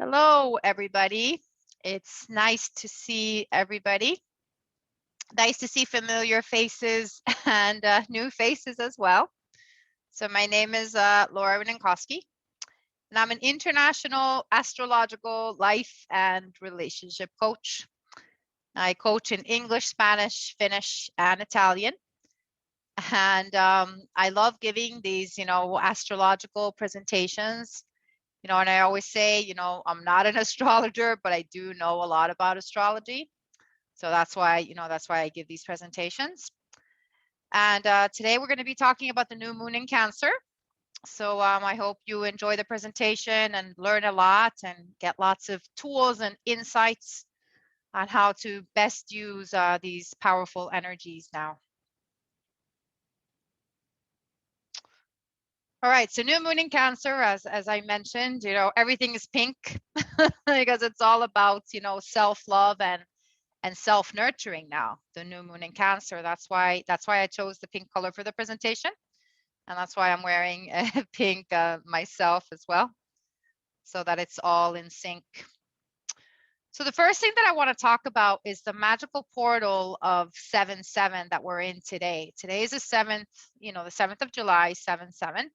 Hello, everybody. It's nice to see everybody. Nice to see familiar faces and new faces as well. So my name is Laura Winenkowski, and I'm an international astrological life and relationship coach. I coach in English, Spanish, Finnish, and Italian. And I love giving these, astrological presentations. And I always say, I'm not an astrologer, but I do know a lot about astrology. So that's why I give these presentations. And today we're going to be talking about the new moon in Cancer. So I hope you enjoy the presentation and learn a lot and get lots of tools and insights on how to best use these powerful energies now. All right, so new moon in Cancer, as I mentioned, everything is pink because it's all about, self-love and self-nurturing now, the new moon in Cancer. That's why I chose the pink color for the presentation. And that's why I'm wearing pink myself as well, so that it's all in sync. So the first thing that I want to talk about is the magical portal of 7/7 that we're in today. Today is the 7th, the 7th of July, 7/7.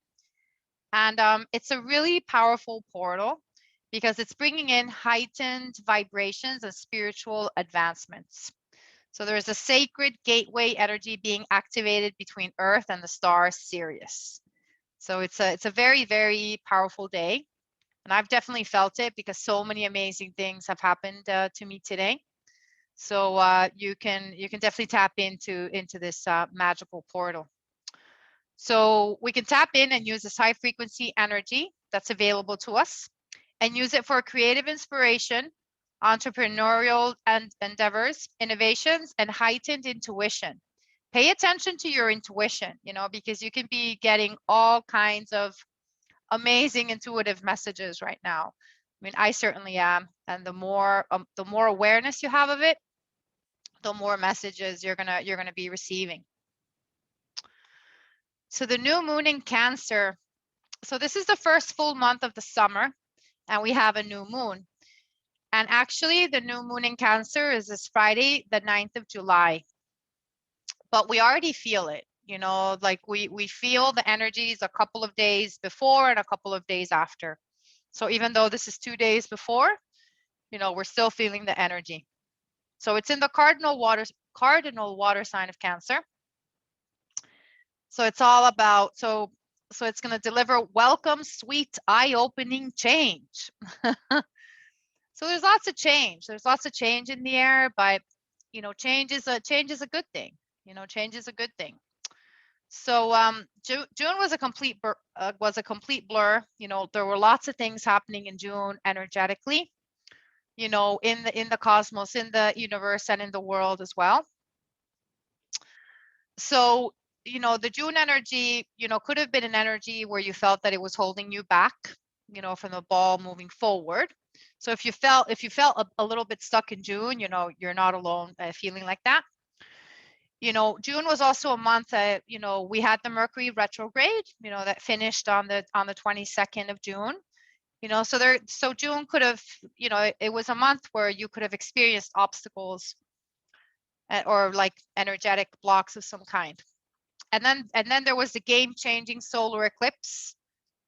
And it's a really powerful portal because it's bringing in heightened vibrations and spiritual advancements. So there's a sacred gateway energy being activated between Earth and the star Sirius. So it's a very, very powerful day. And I've definitely felt it because so many amazing things have happened to me today. So you can definitely tap into this magical portal. So we can tap in and use this high frequency energy that's available to us and use it for creative inspiration, entrepreneurial and endeavors, innovations, and heightened intuition. Pay attention to your intuition, because you can be getting all kinds of amazing intuitive messages right now. I mean, I certainly am. And the more awareness you have of it, the more messages you're gonna be receiving. So the new moon in Cancer. So this is the first full month of the summer, and we have a new moon. And actually, the new moon in Cancer is this Friday, the 9th of July. But we already feel it, like we feel the energies a couple of days before and a couple of days after. So even though this is 2 days before, we're still feeling the energy. So it's in the cardinal water sign of Cancer. So it's all about, so it's going to deliver welcome, sweet, eye-opening change. So there's lots of change. There's lots of change in the air, but change is a good thing. Change is a good thing. So June was a complete blur. There were lots of things happening in June energetically. In the cosmos, in the universe, and in the world as well. So the June energy, could have been an energy where you felt that it was holding you back, from the ball moving forward. So if you felt a little bit stuck in June, you're not alone feeling like that. June was also a month that, we had the Mercury retrograde, that finished on the 22nd of June. So June could have, it was a month where you could have experienced obstacles or like energetic blocks of some kind. And then there was the game-changing solar eclipse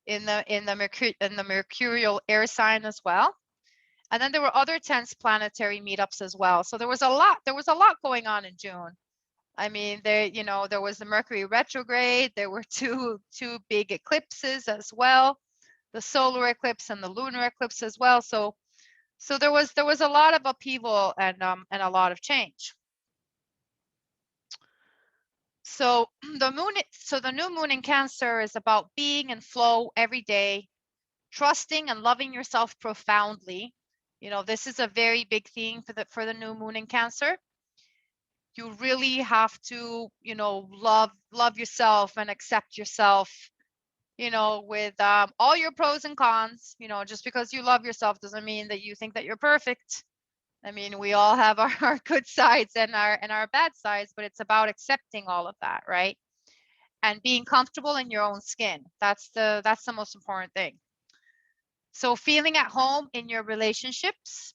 in the mercurial air sign as well. And then there were other tense planetary meetups as well. So there was a lot going on in June. I mean, there was the Mercury retrograde. There were two big eclipses as well, the solar eclipse and the lunar eclipse as well. So there was a lot of upheaval and a lot of change. So the new moon in Cancer is about being in flow every day, trusting and loving yourself profoundly. This is a very big theme for the new moon in Cancer. You really have to, love yourself and accept yourself, with all your pros and cons. Just because you love yourself doesn't mean that you think that you're perfect. I mean, we all have our good sides and our bad sides, but it's about accepting all of that, right? And being comfortable in your own skin. That's the most important thing. So feeling at home in your relationships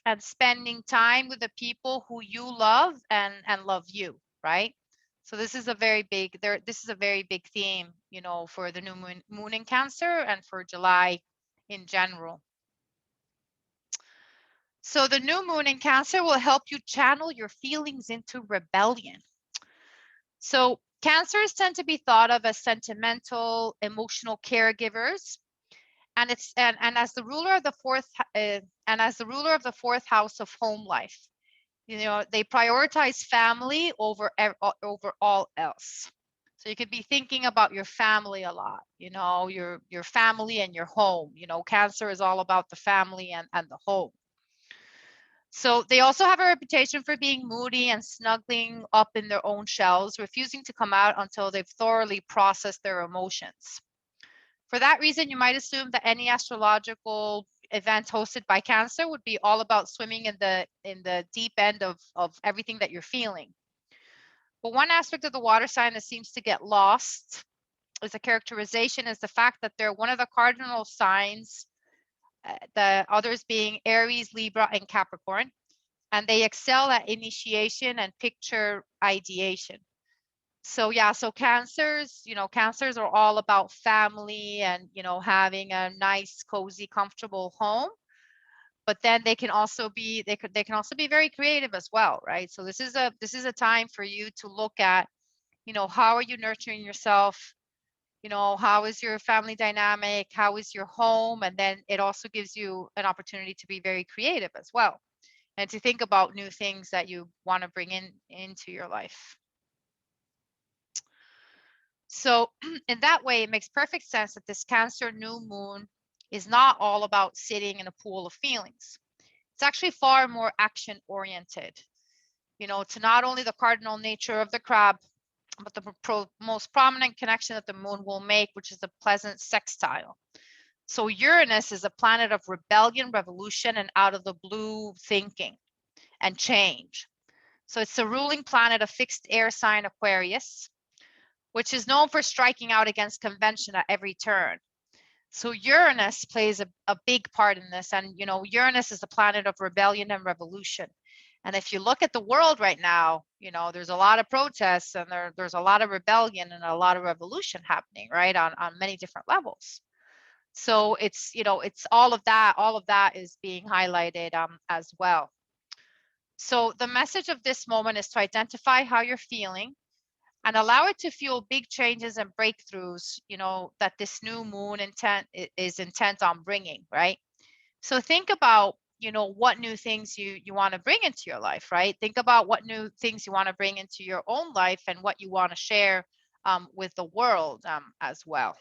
and spending time with the people who you love and love you, right? So this is a very big this is a very big theme, you know, for the new moon in Cancer and for July in general. So the new moon in Cancer will help you channel your feelings into rebellion. So Cancers tend to be thought of as sentimental, emotional caregivers, and it's and as the ruler of the fourth house of home life, you know, they prioritize family over all else. So you could be thinking about your family a lot, you know, your family and your home. You know, Cancer is all about the family and the home. So they also have a reputation for being moody and snuggling up in their own shells, refusing to come out until they've thoroughly processed their emotions. For that reason, you might assume that any astrological event hosted by Cancer would be all about swimming in the deep end of everything that you're feeling. But one aspect of the water sign that seems to get lost as a characterization is the fact that they're one of the cardinal signs, the others being Aries, Libra, and Capricorn, and they excel at initiation and picture ideation. So yeah, so Cancers, you know, Cancers are all about family and, you know, having a nice, cozy, comfortable home. But then they can also be they can also be very creative as well, right? So this is a time for you to look at, you know, how are you nurturing yourself? You know, how is your family dynamic? How is your home? And then it also gives you an opportunity to be very creative as well, and to think about new things that you want to bring into your life. So in that way, it makes perfect sense that this Cancer new moon is not all about sitting in a pool of feelings. It's actually far more action oriented. You know, to not only the cardinal nature of the crab, but the most prominent connection that the moon will make, which is a pleasant sextile. So Uranus is a planet of rebellion, revolution, and out of the blue thinking and change. So it's the ruling planet of fixed air sign Aquarius, which is known for striking out against convention at every turn. So Uranus plays a big part in this. And, you know, Uranus is the planet of rebellion and revolution. And if you look at the world right now, you know, there's a lot of protests and there's a lot of rebellion and a lot of revolution happening, right, on many different levels. So it's, you know, it's all of that is being highlighted as well. So the message of this moment is to identify how you're feeling and allow it to fuel big changes and breakthroughs, you know, that this new moon is intent on bringing, right? So think about, you know, what new things you want to bring into your life, right? Think about what new things you want to bring into your own life and what you want to share with the world as well.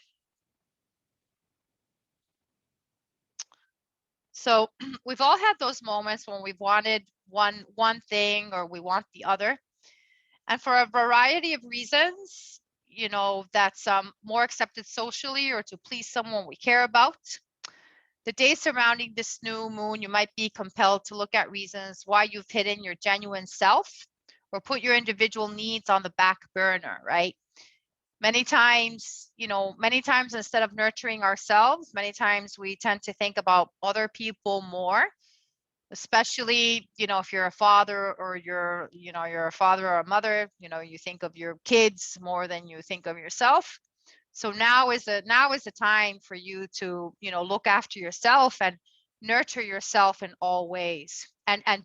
So we've all had those moments when we've wanted one thing or we want the other. And for a variety of reasons, you know, that's more accepted socially or to please someone we care about. The days surrounding this new moon, you might be compelled to look at reasons why you've hidden your genuine self or put your individual needs on the back burner, right? Many times, you know, many times instead of nurturing ourselves, many times we tend to think about other people more, especially, you know, if you're a father or you're a father or a mother, you know, you think of your kids more than you think of yourself. So now is the time for you to, you know, look after yourself and nurture yourself in all ways, and have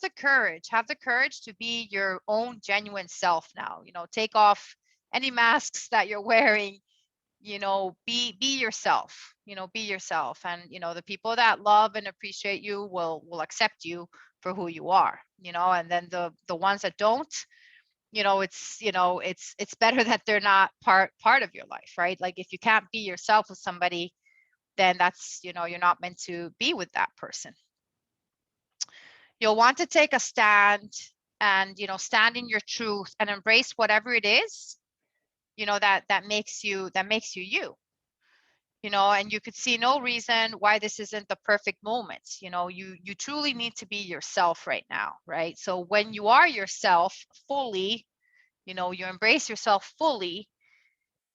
the courage to be your own genuine self now. You know, take off any masks that you're wearing. You know, be yourself. You know, be yourself, and you know, the people that love and appreciate you will accept you for who you are, you know. And then the ones that don't, you know, it's better that they're not part of your life, right? Like if you can't be yourself with somebody, then that's, you know, you're not meant to be with that person. You'll want to take a stand and, you know, stand in your truth and embrace whatever it is, you know, that makes you you. You know, and you could see no reason why this isn't the perfect moment. You know, you truly need to be yourself right now, right? So when you are yourself fully, you know, you embrace yourself fully,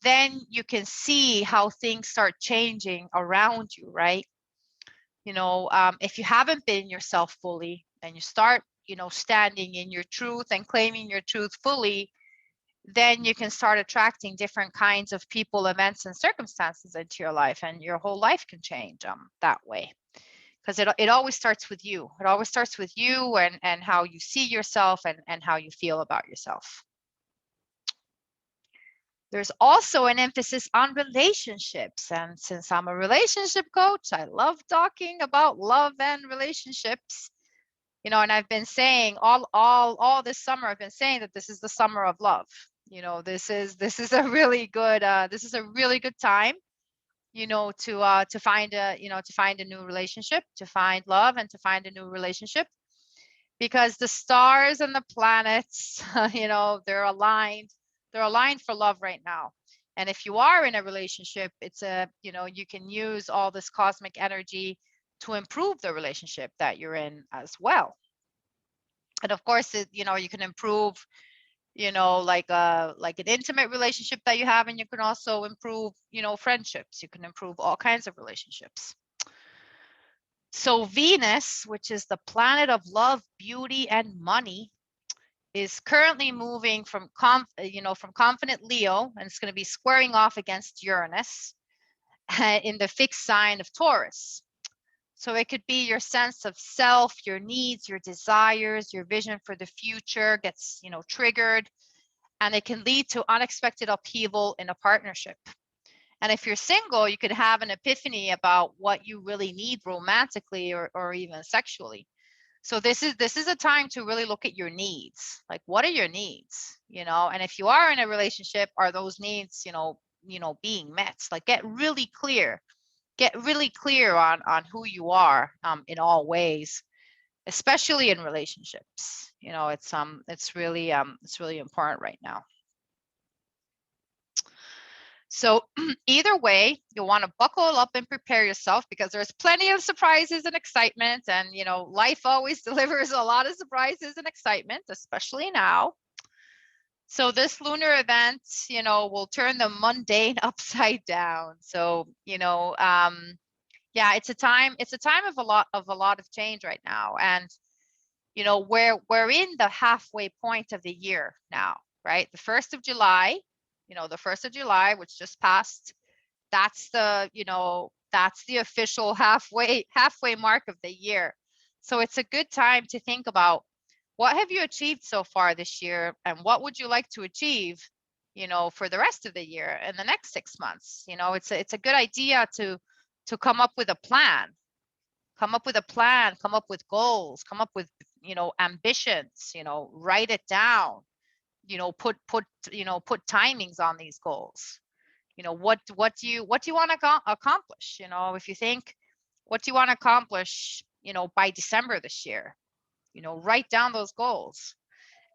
then you can see how things start changing around you, right? If you haven't been yourself fully and you start, standing in your truth and claiming your truth fully, then you can start attracting different kinds of people, events, and circumstances into your life, and your whole life can change that way. Because it always starts with you. It always starts with you and how you see yourself and how you feel about yourself. There's also an emphasis on relationships. And since I'm a relationship coach, I love talking about love and relationships. And I've been saying all this summer, I've been saying that this is the summer of love. This is a really good time, to find a new relationship, to find love and to find a new relationship, because the stars and the planets, they're aligned for love right now. And if you are in a relationship, you can use all this cosmic energy to improve the relationship that you're in as well. And of course, you can improve, like an intimate relationship that you have, and you can also improve, friendships. You can improve all kinds of relationships. So Venus, which is the planet of love, beauty, and money, is currently moving from confident Leo, and it's going to be squaring off against Uranus in the fixed sign of Taurus. So it could be your sense of self, your needs, your desires, your vision for the future gets, triggered, and it can lead to unexpected upheaval in a partnership. And if you're single, you could have an epiphany about what you really need romantically or even sexually. So this is a time to really look at your needs. Like, what are your needs? And if you are in a relationship, are those needs, being met? Like, get really clear on who you are in all ways, especially in relationships. It's really important right now. So either way, you'll want to buckle up and prepare yourself, because there's plenty of surprises and excitement, and life always delivers a lot of surprises and excitement, especially now. So this lunar event, will turn the mundane upside down. So, yeah, it's a time of a lot of change right now. And, we're in the halfway point of the year now, right? The 1st of July, which just passed, that's the official halfway mark of the year. So it's a good time to think about, what have you achieved so far this year, and what would you like to achieve, for the rest of the year and the next 6 months. It's a good idea to come up with a plan, come up with goals, come up with, ambitions, write it down, put timings on these goals. What do you want to accomplish? If you think, what do you want to accomplish, by December this year? Write down those goals,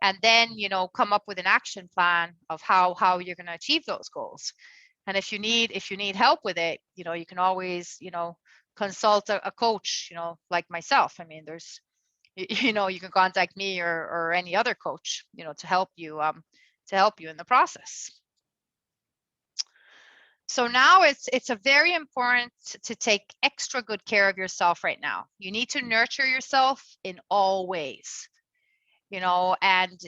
and then, come up with an action plan of how you're going to achieve those goals. And if you need help with it, you can always, consult a coach, like myself. I mean, there's, you can contact me or any other coach, to help you in the process. So now it's a very important to take extra good care of yourself right now. You need to nurture yourself in all ways, and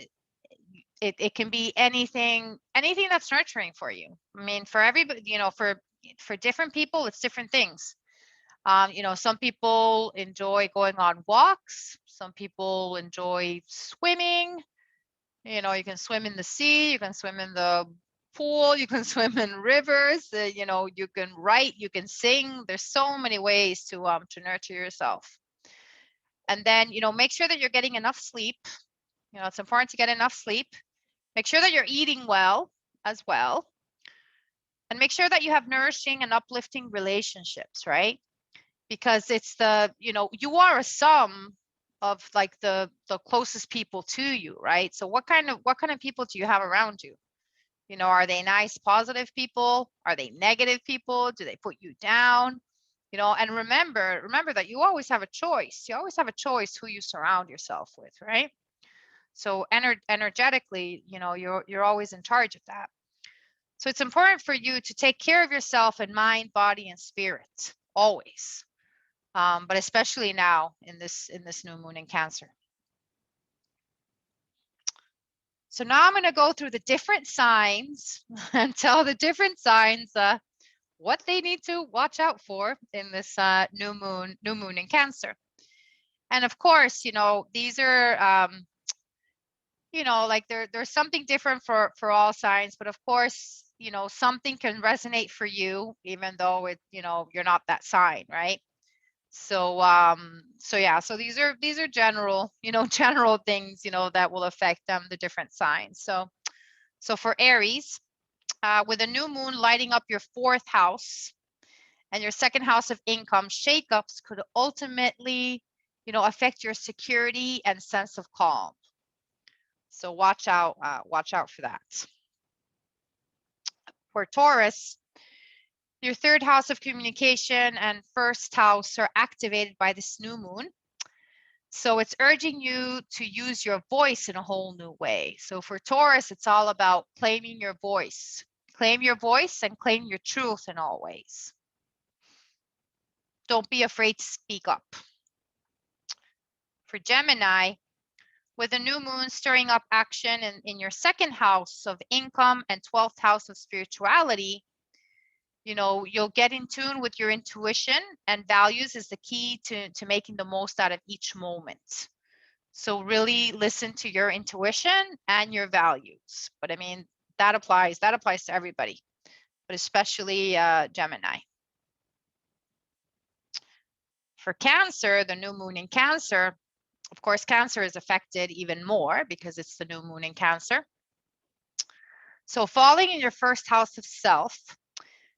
it can be anything that's nurturing for you. I mean, for everybody, for different people, it's different things. Some people enjoy going on walks. Some people enjoy swimming. You can swim in the sea, you can swim in the pool, you can swim in rivers, you can write, you can sing. There's so many ways to nurture yourself. And then, make sure that you're getting enough sleep. It's important to get enough sleep. Make sure that you're eating well as well. And make sure that you have nourishing and uplifting relationships, right? Because it's you are a sum of like the closest people to you, right? So what kind of people do you have around you? Are they nice, positive people? Are they negative people? Do they put you down? And remember that you always have a choice. You always have a choice who you surround yourself with, right? So energetically, you're always in charge of that. So it's important for you to take care of yourself in mind, body, and spirit always, but especially now in this new moon in Cancer. So now I'm going to go through the different signs and tell the different signs what they need to watch out for in this new moon in Cancer. And of course, you know, these are you know, like there's something different for all signs, but of course, you know, something can resonate for you even though it, you know, you're not that sign, right? So so yeah, so these are general, you know, general things, you know, that will affect the different signs. So for Aries, with a new moon lighting up your 4th house and your 2nd house of income, shakeups could ultimately, you know, affect your security and sense of calm. So watch out for that. For Taurus, your 3rd house of communication and 1st house are activated by this new moon. So it's urging you to use your voice in a whole new way. So for Taurus, it's all about claiming your voice. Claim your voice and claim your truth in all ways. Don't be afraid to speak up. For Gemini, with a new moon stirring up action in your 2nd house of income and 12th house of spirituality, you know, you'll get in tune with your intuition, and values is the key to making the most out of each moment. So really listen to your intuition and your values. But I mean, that applies to everybody, but especially Gemini. For Cancer, the new moon in Cancer, of course, Cancer is affected even more because it's the new moon in Cancer. So falling in your 1st house of self,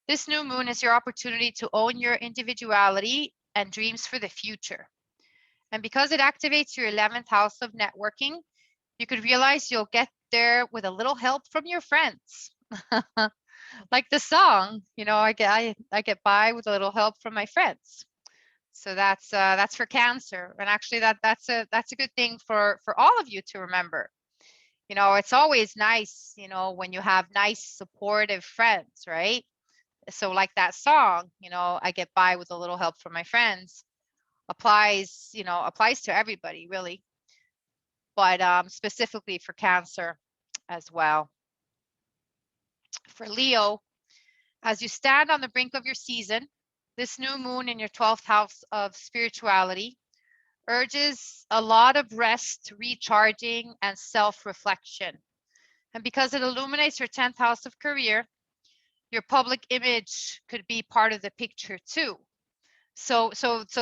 this new moon is your opportunity to own your individuality and dreams for the future. And because it activates your 11th house of networking, you could realize you'll get there with a little help from your friends. Like the song, you know, I get by with a little help from my friends. So that's for Cancer. And actually that's a good thing for all of you to remember. You know, it's always nice, you know, when you have nice supportive friends, right? So like that song, you know, I get by with a little help from my friends, applies to everybody really, but specifically for Cancer as well. For Leo, as you stand on the brink of your season, this new moon in your 12th house of spirituality urges a lot of rest, recharging, and self-reflection. And because it illuminates your 10th house of career, your public image could be part of the picture too. So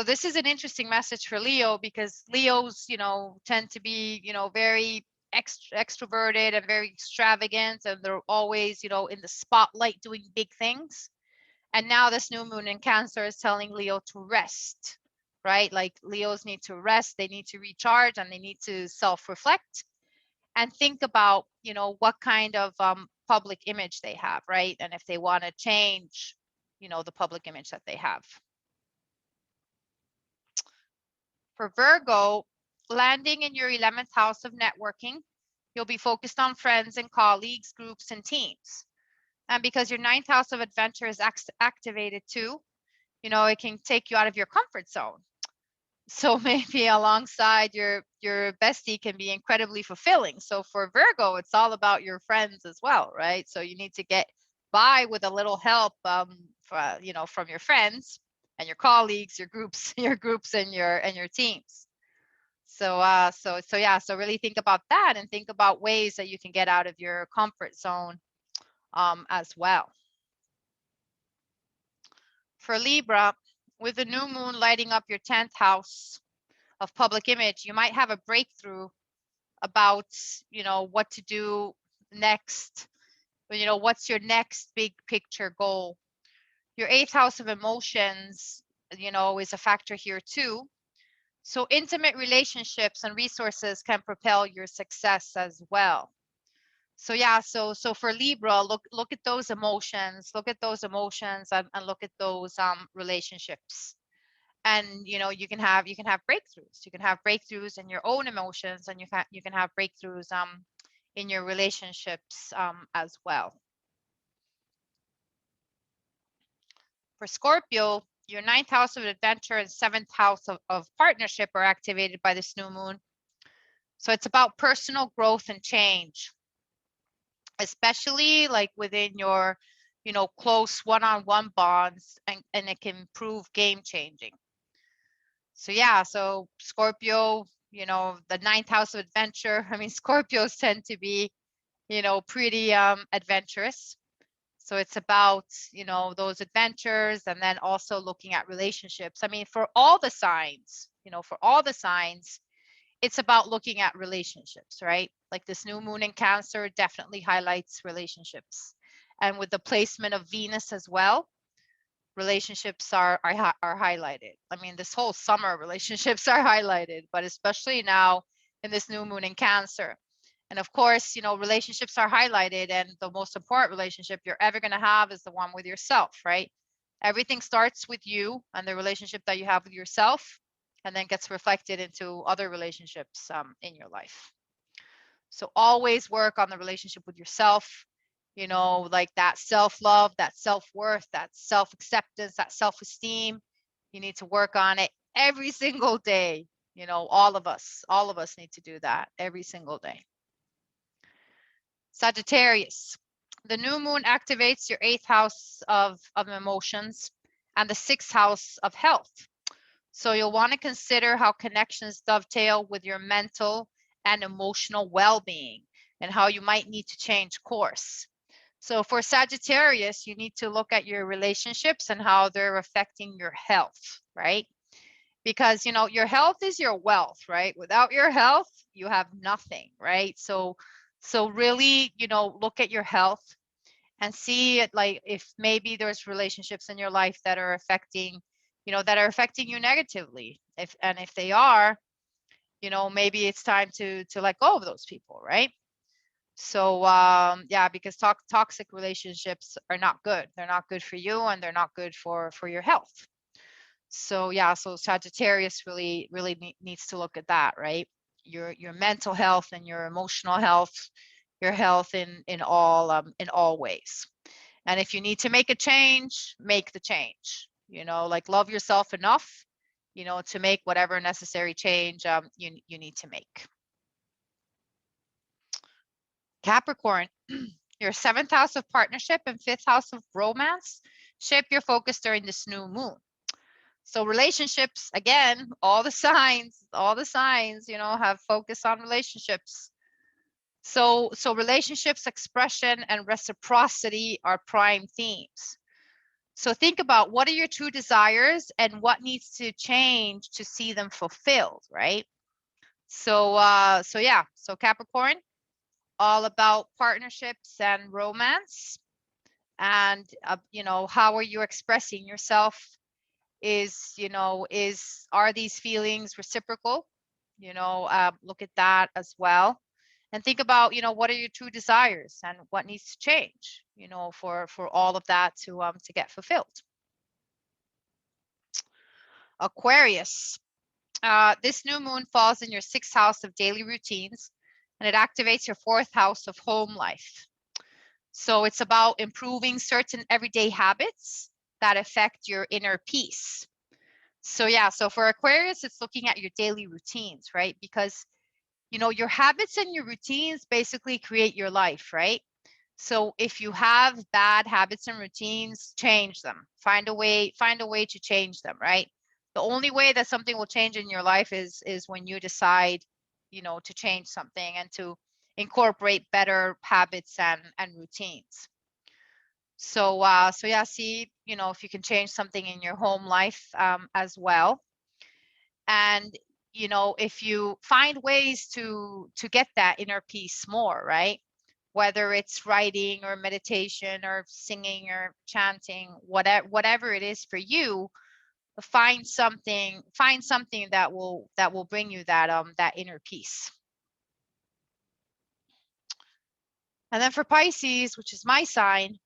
this is an interesting message for Leo, because Leos, you know, tend to be, you know, very extroverted and very extravagant, and they're always, you know, in the spotlight doing big things. And now this new moon in Cancer is telling Leo to rest, right? Like Leos need to rest, they need to recharge, and they need to self-reflect and think about, you know, what kind of public image they have, right? And if they want to change, you know, the public image that they have. For Virgo, landing in your 11th house of networking, you'll be focused on friends and colleagues, groups, and teams. And because your 9th house of adventure is activated too, you know, it can take you out of your comfort zone. So maybe alongside your bestie can be incredibly fulfilling. So for Virgo, it's all about your friends as well, right? So you need to get by with a little help, you know, from your friends and your colleagues, your groups, and your teams. So yeah, so really think about that and think about ways that you can get out of your comfort zone as well. For Libra, with the new moon lighting up your 10th house of public image, you might have a breakthrough about, you know, what to do next. You know, what's your next big picture goal? Your 8th house of emotions, you know, is a factor here too. So intimate relationships and resources can propel your success as well. So yeah, so for Libra, look at those emotions, and look at those relationships. And you know, you can have breakthroughs. You can have breakthroughs in your own emotions, and you can have breakthroughs in your relationships as well. For Scorpio, your ninth house of adventure and seventh house of partnership are activated by this new moon. So it's about personal growth and change, especially like within your, close one-on-one bonds, and it can prove game changing. So yeah, so Scorpio, the ninth house of adventure. I mean, Scorpios tend to be, pretty adventurous. So it's about, those adventures, and then also looking at relationships. I mean, for all the signs, it's about looking at relationships, right? Like this new moon in Cancer definitely highlights relationships. And with the placement of Venus as well, relationships are highlighted. I mean, this whole summer relationships are highlighted, but especially now in this new moon in Cancer. And of course, relationships are highlighted, and the most important relationship you're ever going to have is the one with yourself, right? Everything starts with you and the relationship that you have with yourself, and then gets reflected into other relationships in your life. So always work on the relationship with yourself, like that self-love, that self-worth, that self-acceptance, that self-esteem. You need to work on it every single day. All of us need to do that every single day. Sagittarius, the new moon activates your eighth house of emotions and the sixth house of health. So you'll want to consider how connections dovetail with your mental and emotional well-being, and how you might need to change course. So for Sagittarius, you need to look at your relationships and how they're affecting your health, right? Because, your health is your wealth, right? Without your health, you have nothing, right? So really, look at your health and see it, like if maybe there's relationships in your life that are affecting, you negatively. If they are, maybe it's time to let go of those people, right? So yeah, because toxic relationships are not good. They're not good for you, and they're not good for your health. So yeah, so Sagittarius really needs to look at that, right? Your mental health and your emotional health, your health in all ways. And if you need to make a change, make the change. Like love yourself enough, to make whatever necessary change you need to make. Capricorn, your seventh house of partnership and fifth house of romance shape your focus during this new moon. So relationships, again, all the signs, have focus on relationships. So relationships, expression, and reciprocity are prime themes. So think about, what are your true desires and what needs to change to see them fulfilled, right? So yeah, so Capricorn, all about partnerships and romance. And how are you expressing yourself? Are these feelings reciprocal? Look at that as well. And think about, what are your true desires and what needs to change, for all of that to get fulfilled. Aquarius, this new moon falls in your sixth house of daily routines, and it activates your fourth house of home life. So it's about improving certain everyday habits that affect your inner peace. So yeah, so for Aquarius, it's looking at your daily routines, right? Because, your habits and your routines basically create your life, right? So if you have bad habits and routines, change them. Find a way to change them, right? The only way that something will change in your life is when you decide, to change something and to incorporate better habits and routines. So yeah, see, if you can change something in your home life as well. And, if you find ways to get that inner peace more, right? Whether it's writing or meditation or singing or chanting, whatever it is for you, find something that will bring you that inner peace. And then for Pisces, which is my sign,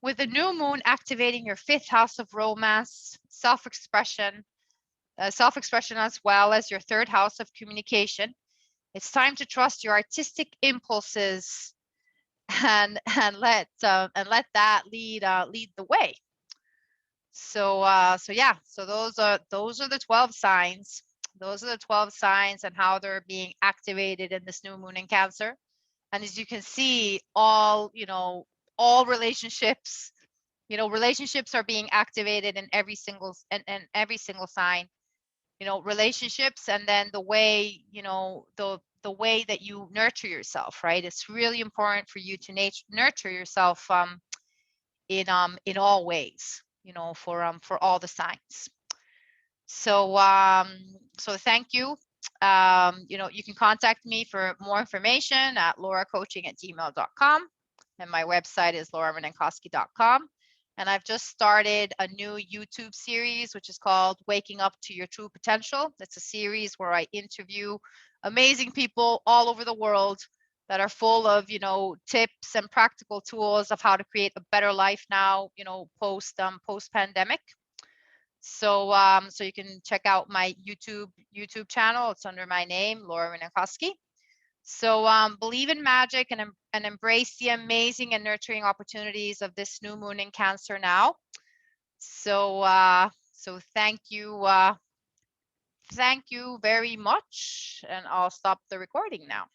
with the new moon activating your fifth house of romance, self-expression as well as your third house of communication, it's time to trust your artistic impulses and let that lead the way. So yeah, so those are the 12 signs. Those are the 12 signs and how they're being activated in this new moon in Cancer. And as you can see, all relationships, relationships are being activated in every single sign. Relationships, and then the way, the way that you nurture yourself, right? It's really important for you to nurture yourself in all ways, for all the signs. So thank you. You can contact me for more information at lauracoaching@gmail.com, and my website is lauramanenkoski.com. And I've just started a new YouTube series, which is called Waking Up to Your True Potential. It's a series where I interview amazing people all over the world that are full of, tips and practical tools of how to create a better life now, post pandemic. So you can check out my YouTube channel. It's under my name, Laura Minenkowski. So believe in magic and embrace the amazing and nurturing opportunities of this new moon in Cancer now. So thank you very much, and I'll stop the recording now.